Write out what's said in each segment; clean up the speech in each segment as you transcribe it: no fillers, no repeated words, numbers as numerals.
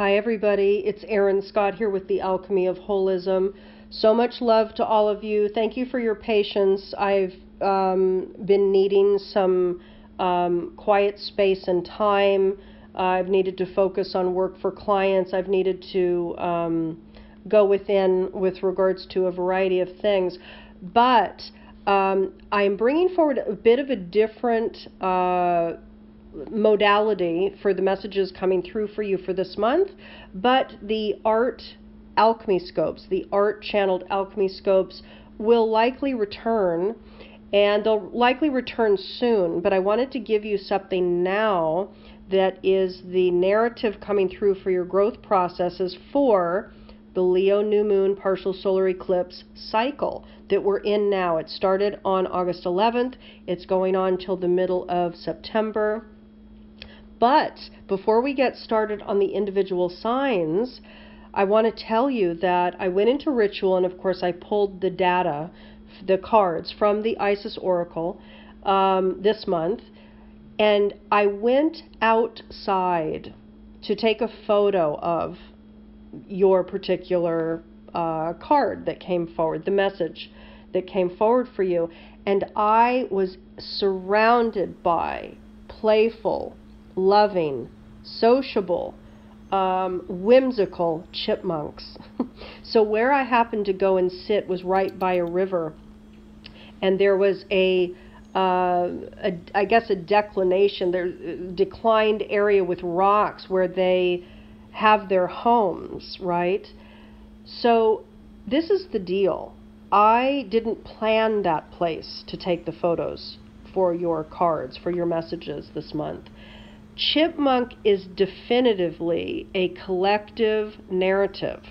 Hi everybody, it's Erin Scott here with the Alchemy of Holism. So much love to all of you. Thank you for your patience. I've been needing some quiet space and time. I've needed to focus on work for clients. I've needed to go within with regards to a variety of things. But I'm bringing forward a bit of a different modality for the messages coming through for you for this month, but the art alchemy scopes, the art channeled alchemy scopes will likely return, and they'll likely return soon, but I wanted to give you something now that is the narrative coming through for your growth processes for the Leo new moon partial solar eclipse cycle that we're in now. It started on August 11th. It's going on till the middle of September. But before we get started on the individual signs, I want to tell you that I went into ritual, and of course I pulled the data, the cards from the Isis Oracle this month, and I went outside to take a photo of your particular card that came forward, the message that came forward for you, and I was surrounded by playful, loving, sociable, whimsical chipmunks. So where I happened to go and sit was right by a river, and there was I guess a declination, declined area with rocks where they have their homes, right? So this is the deal. I didn't plan that place to take the photos for your cards, for your messages this month. Chipmunk is definitively a collective narrative,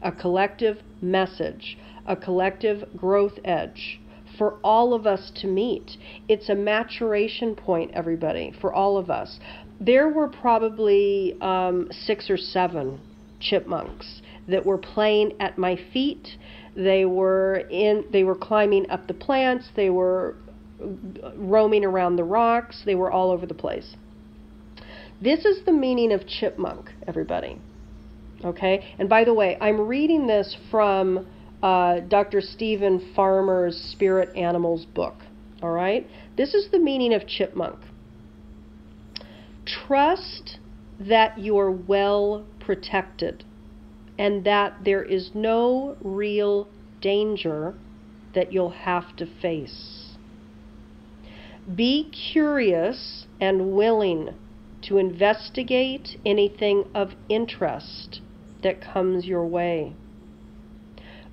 a collective message, a collective growth edge for all of us to meet. It's a maturation point, everybody, for all of us. There were probably 6 or 7 chipmunks that were playing at my feet. They were climbing up the plants. They were roaming around the rocks. They were all over the place. This is the meaning of chipmunk, everybody. Okay? And by the way, I'm reading this from Dr. Stephen Farmer's Spirit Animals book. All right? This is the meaning of chipmunk. Trust that you're well protected and that there is no real danger that you'll have to face. Be curious and willing to investigate anything of interest that comes your way.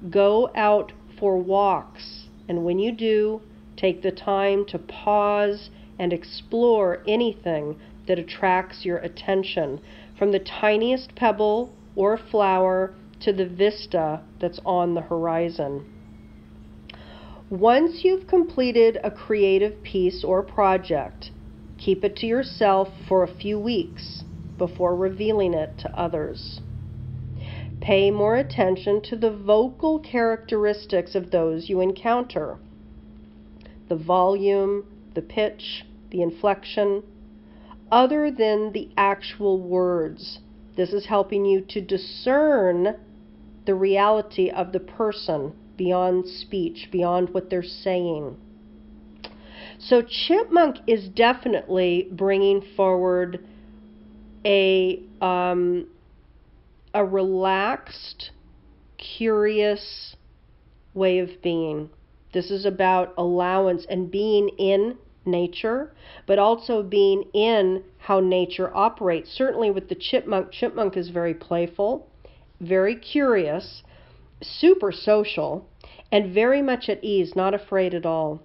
Go out for walks, and when you do, take the time to pause and explore anything that attracts your attention, from the tiniest pebble or flower to the vista that's on the horizon. Once you've completed a creative piece or project, keep it to yourself for a few weeks before revealing it to others. Pay more attention to the vocal characteristics of those you encounter. The volume, the pitch, the inflection, other than the actual words. This is helping you to discern the reality of the person beyond speech, beyond what they're saying. So chipmunk is definitely bringing forward a relaxed, curious way of being. This is about allowance and being in nature, but also being in how nature operates. Certainly with the chipmunk, chipmunk is very playful, very curious, super social, and very much at ease, not afraid at all.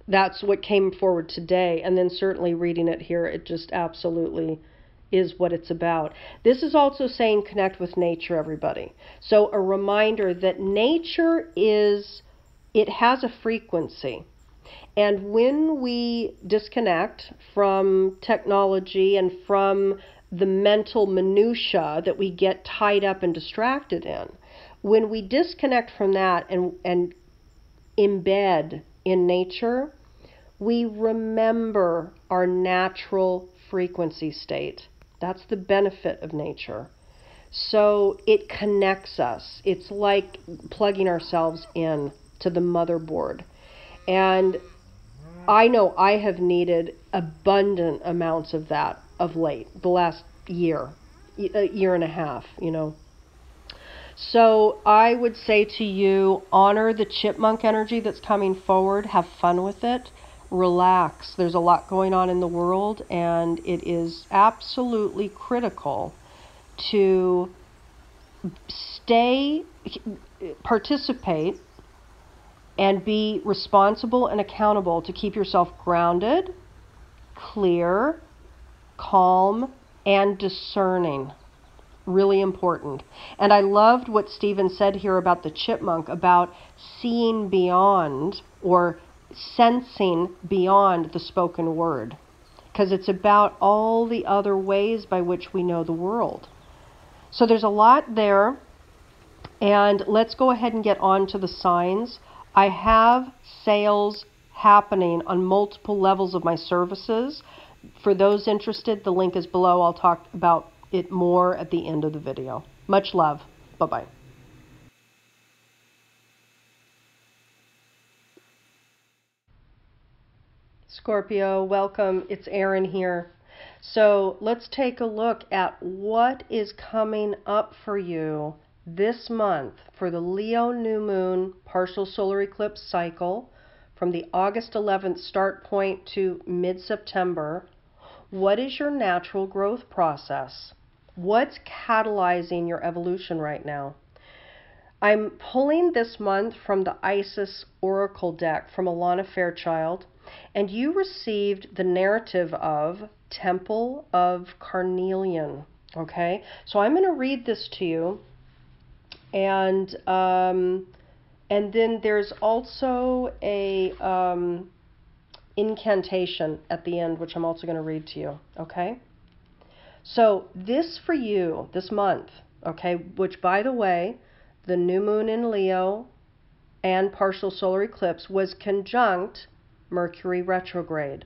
That's what came forward today, and then certainly reading it here, it just absolutely is what it's about. This is also saying connect with nature, everybody. So a reminder that nature it has a frequency. And when we disconnect from technology and from the mental minutia that we get tied up and distracted in, when we disconnect from that and embed in nature, we remember our natural frequency state. That's the benefit of nature. So it connects us. It's like plugging ourselves in to the motherboard. And I know I have needed abundant amounts of that of late, the last year, a year and a half, you know. So I would say to you, honor the chipmunk energy that's coming forward. Have fun with it. Relax. There's a lot going on in the world, and it is absolutely critical to participate, and be responsible and accountable to keep yourself grounded, clear, calm, and discerning. Really important. And I loved what Stephen said here about the chipmunk, about seeing beyond or sensing beyond the spoken word, because it's about all the other ways by which we know the world. So there's a lot there, and let's go ahead and get on to the signs. I have sales happening on multiple levels of my services. For those interested, the link is below. I'll talk about it more at the end of the video. Much love. Bye-bye. Scorpio, welcome. It's Erin here. So let's take a look at what is coming up for you this month for the Leo new moon partial solar eclipse cycle from the August 11th start point to mid-September. What is your natural growth process? What's catalyzing your evolution right now? I'm pulling this month from the Isis Oracle deck from Alana Fairchild, and you received the narrative of Temple of Carnelian. Okay, so I'm going to read this to you, and then there's also a incantation at the end, which I'm also going to read to you. Okay, so this for you this month. Okay, which by the way, the new moon in Leo and partial solar eclipse was conjunct Mercury retrograde.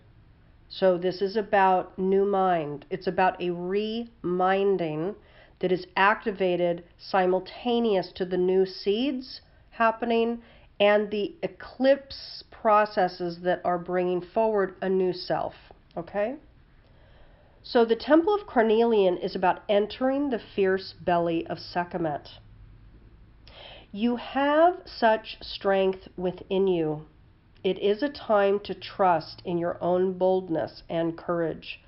So this is about new mind. It's about a reminding that is activated simultaneous to the new seeds happening and the eclipse processes that are bringing forward a new self. Okay? So the Temple of Carnelian is about entering the fierce belly of Sekhmet. You have such strength within you. It is a time to trust in your own boldness and courage,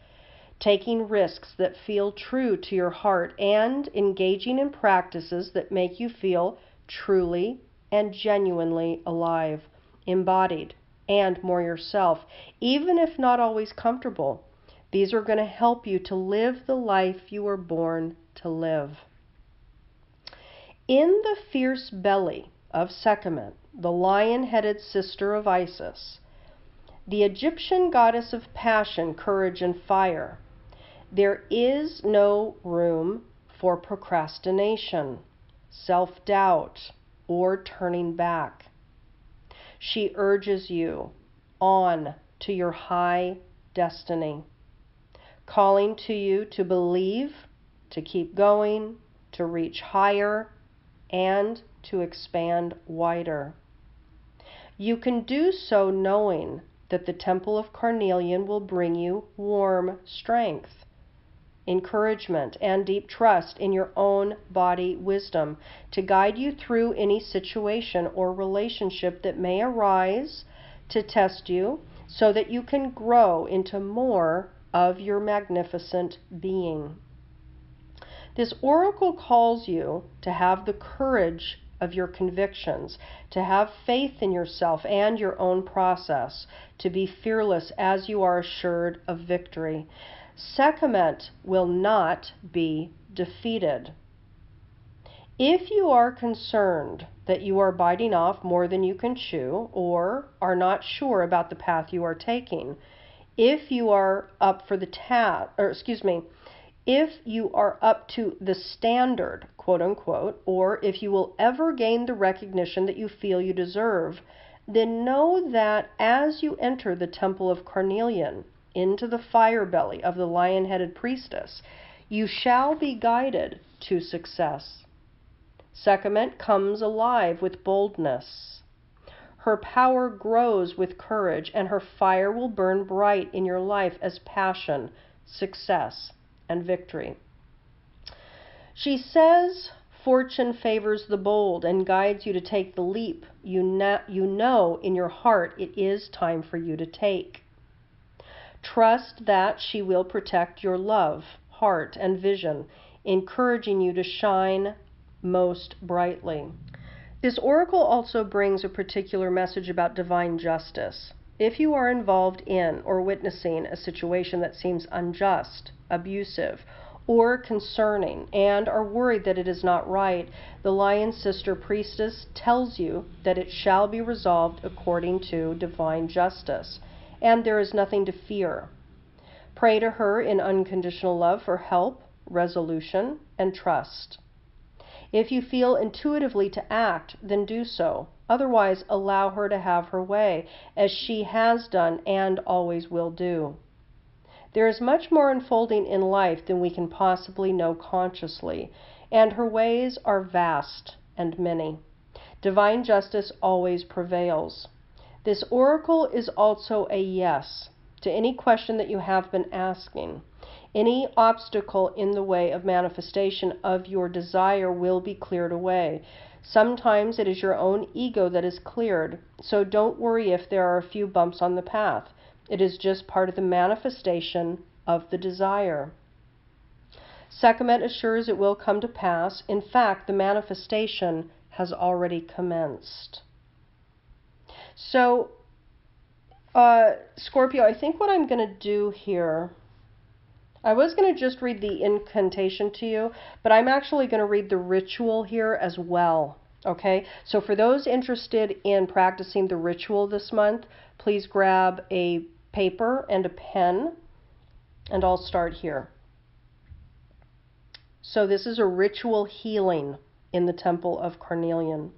taking risks that feel true to your heart and engaging in practices that make you feel truly and genuinely alive, embodied, and more yourself, even if not always comfortable. These are going to help you to live the life you were born to live. In the fierce belly of Sekhmet, the lion-headed sister of Isis, the Egyptian goddess of passion, courage, and fire, there is no room for procrastination, self-doubt, or turning back. She urges you on to your high destiny, calling to you to believe, to keep going, to reach higher, and to expand wider. You can do so knowing that the Temple of Carnelian will bring you warm strength, encouragement, and deep trust in your own body wisdom to guide you through any situation or relationship that may arise to test you so that you can grow into more of your magnificent being. This oracle calls you to have the courage of your convictions, to have faith in yourself and your own process, to be fearless as you are assured of victory. Sekhmet will not be defeated. If you are concerned that you are biting off more than you can chew or are not sure about the path you are taking, if you are up for the if you are up to the standard, quote unquote, or if you will ever gain the recognition that you feel you deserve, then know that as you enter the Temple of Carnelian into the fire belly of the lion-headed priestess, you shall be guided to success. Sekhmet comes alive with boldness. Her power grows with courage, and her fire will burn bright in your life as passion, success, and victory. She says fortune favors the bold and guides you to take the leap you know in your heart it is time for you to take. Trust that she will protect your love, heart, and vision, encouraging you to shine most brightly. This oracle also brings a particular message about divine justice. If you are involved in or witnessing a situation that seems unjust, abusive, or concerning, and are worried that it is not right, the Lion Sister Priestess tells you that it shall be resolved according to divine justice, and there is nothing to fear. Pray to her in unconditional love for help, resolution, and trust. If you feel intuitively to act, then do so. Otherwise, allow her to have her way, as she has done and always will do. There is much more unfolding in life than we can possibly know consciously, and her ways are vast and many. Divine justice always prevails. This oracle is also a yes to any question that you have been asking. Any obstacle in the way of manifestation of your desire will be cleared away. Sometimes it is your own ego that is cleared, so don't worry if there are a few bumps on the path. It is just part of the manifestation of the desire. Sekhmet assures it will come to pass. In fact, the manifestation has already commenced. So, Scorpio, I think what I'm going to do here, I was going to just read the incantation to you, but I'm actually going to read the ritual here as well. Okay, so for those interested in practicing the ritual this month, please grab a paper and a pen, and I'll start here. So this is a ritual healing in the Temple of Carnelian.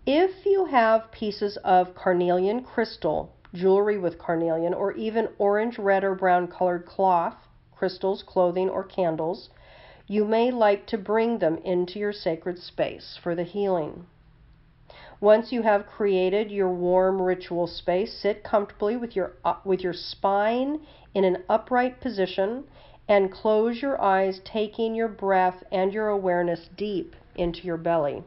If you have pieces of carnelian crystal, jewelry with carnelian, or even orange, red, or brown colored cloth, crystals, clothing, or candles, you may like to bring them into your sacred space for the healing. Once you have created your warm ritual space, sit comfortably with your spine in an upright position and close your eyes, taking your breath and your awareness deep into your belly.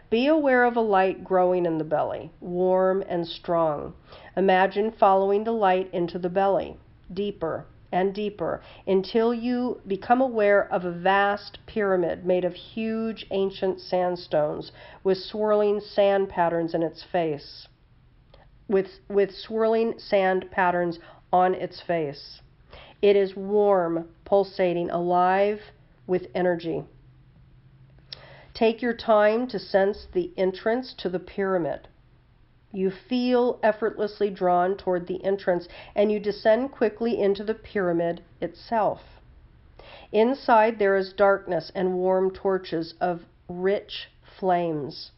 Be aware of a light growing in the belly, warm and strong. Imagine following the light into the belly, deeper and deeper, until you become aware of a vast pyramid made of huge ancient sandstones with swirling sand patterns in its face. With swirling sand patterns on its face. It is warm, pulsating, alive with energy. Take your time to sense the entrance to the pyramid. You feel effortlessly drawn toward the entrance, and you descend quickly into the pyramid itself. Inside there is darkness and warm torches of rich flames.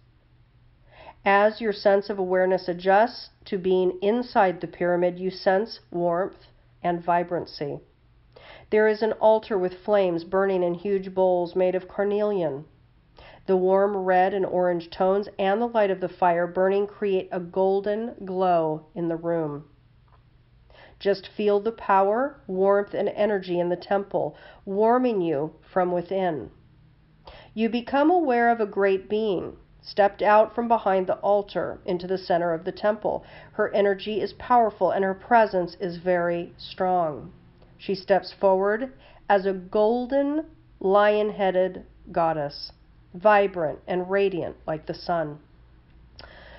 As your sense of awareness adjusts to being inside the pyramid, you sense warmth and vibrancy. There is an altar with flames burning in huge bowls made of carnelian. The warm red and orange tones and the light of the fire burning create a golden glow in the room. Just feel the power, warmth, and energy in the temple, warming you from within. You become aware of a great being, stepped out from behind the altar into the center of the temple. Her energy is powerful and her presence is very strong. She steps forward as a golden, lion-headed goddess, vibrant and radiant like the sun.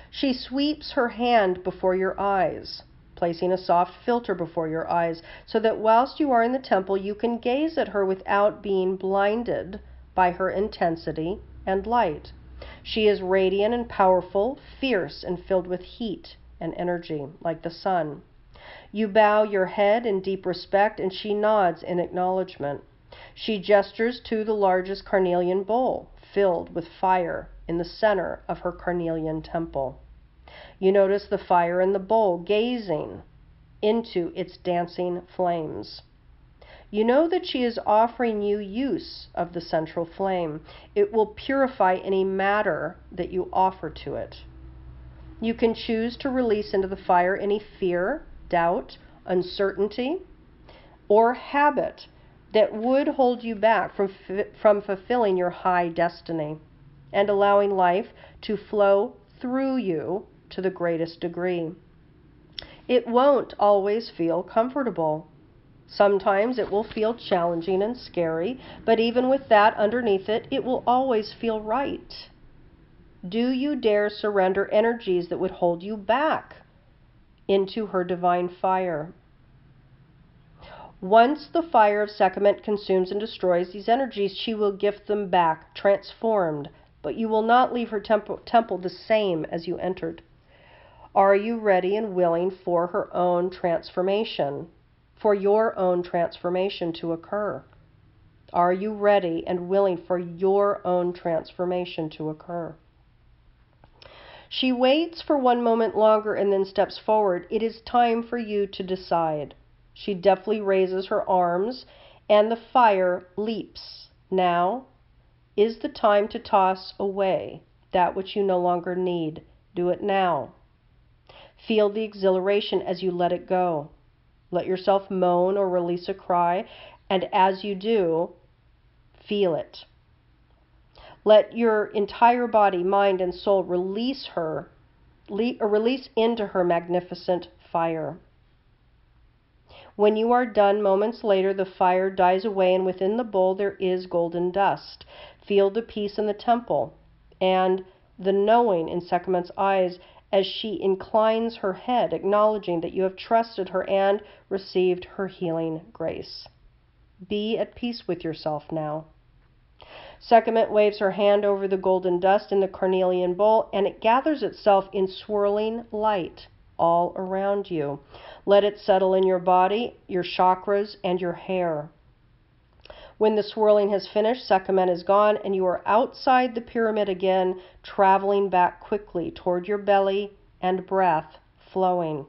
She sweeps her hand before your eyes, placing a soft filter before your eyes, so that whilst you are in the temple, you can gaze at her without being blinded by her intensity and light. She is radiant and powerful, fierce and filled with heat and energy, like the sun. You bow your head in deep respect, and she nods in acknowledgement. She gestures to the largest carnelian bowl, filled with fire, in the center of her carnelian temple. You notice the fire in the bowl, gazing into its dancing flames. You know that she is offering you use of the central flame. It will purify any matter that you offer to it. You can choose to release into the fire any fear, doubt, uncertainty, or habit that would hold you back from fulfilling your high destiny and allowing life to flow through you to the greatest degree. It won't always feel comfortable. Sometimes it will feel challenging and scary, but even with that underneath it, it will always feel right. Do you dare surrender energies that would hold you back into her divine fire? Once the fire of Sekhmet consumes and destroys these energies, she will gift them back, transformed, but you will not leave her temple the same as you entered. Are you ready and willing for her own transformation, for your own transformation to occur? Are you ready and willing for your own transformation to occur? She waits for one moment longer and then steps forward. It is time for you to decide. She deftly raises her arms and the fire leaps. Now is the time to toss away that which you no longer need. Do it now. Feel the exhilaration as you let it go. Let yourself moan or release a cry, and as you do, feel it. Let your entire body, mind, and soul release into her magnificent fire. When you are done, moments later, the fire dies away, and within the bowl there is golden dust. Feel the peace in the temple and the knowing in Sekhmet's eyes as she inclines her head, acknowledging that you have trusted her and received her healing grace. Be at peace with yourself now. Sekhmet waves her hand over the golden dust in the carnelian bowl, and it gathers itself in swirling light all around you. Let it settle in your body, your chakras, and your hair. When the swirling has finished, Sekhmet is gone, and you are outside the pyramid again, traveling back quickly toward your belly and breath flowing.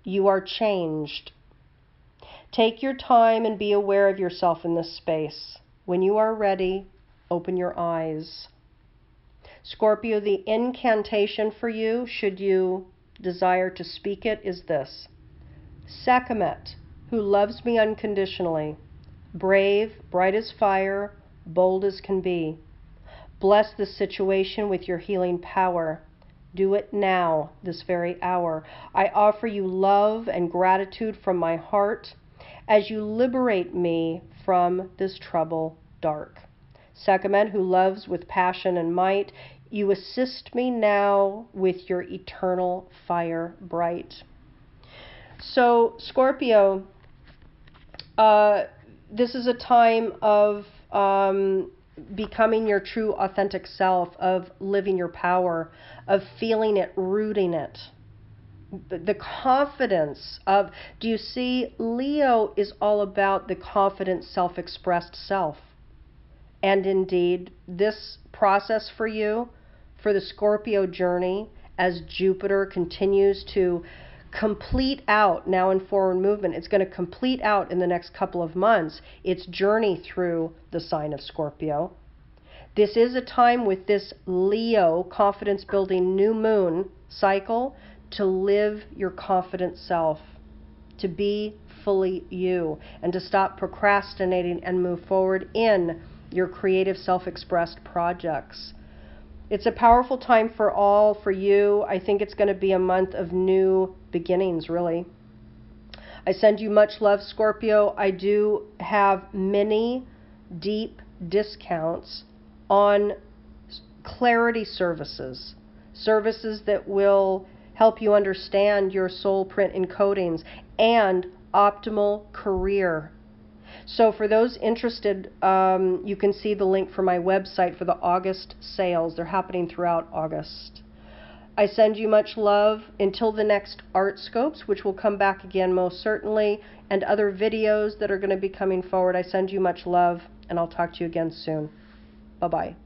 You are changed. Take your time and be aware of yourself in this space. When you are ready, open your eyes. Scorpio, the incantation for you, should you desire to speak it, is this. Sekhmet, who loves me unconditionally, brave, bright as fire, bold as can be. Bless this situation with your healing power. Do it now, this very hour. I offer you love and gratitude from my heart as you liberate me from this trouble dark. Sekhmet, who loves with passion and might, you assist me now with your eternal fire bright. So, Scorpio, this is a time of becoming your true authentic self, of living your power, of feeling it, rooting it. The confidence of, do you see, Leo is all about the confident self-expressed self. And indeed, this process for you, for the Scorpio journey, as Jupiter continues to complete out, now in forward movement, it's going to complete out in the next couple of months, its journey through the sign of Scorpio. This is a time with this Leo confidence-building new moon cycle to live your confident self, to be fully you, and to stop procrastinating and move forward in your creative self-expressed projects. It's a powerful time for all, for you. I think it's going to be a month of new beginnings, really. I send you much love, Scorpio. I do have many deep discounts on clarity services, services that will help you understand your soul print encodings, and optimal career. So for those interested, you can see the link for my website for the August sales. They're happening throughout August. I send you much love until the next Art Scopes, which will come back again most certainly, and other videos that are going to be coming forward. I send you much love, and I'll talk to you again soon. Bye-bye.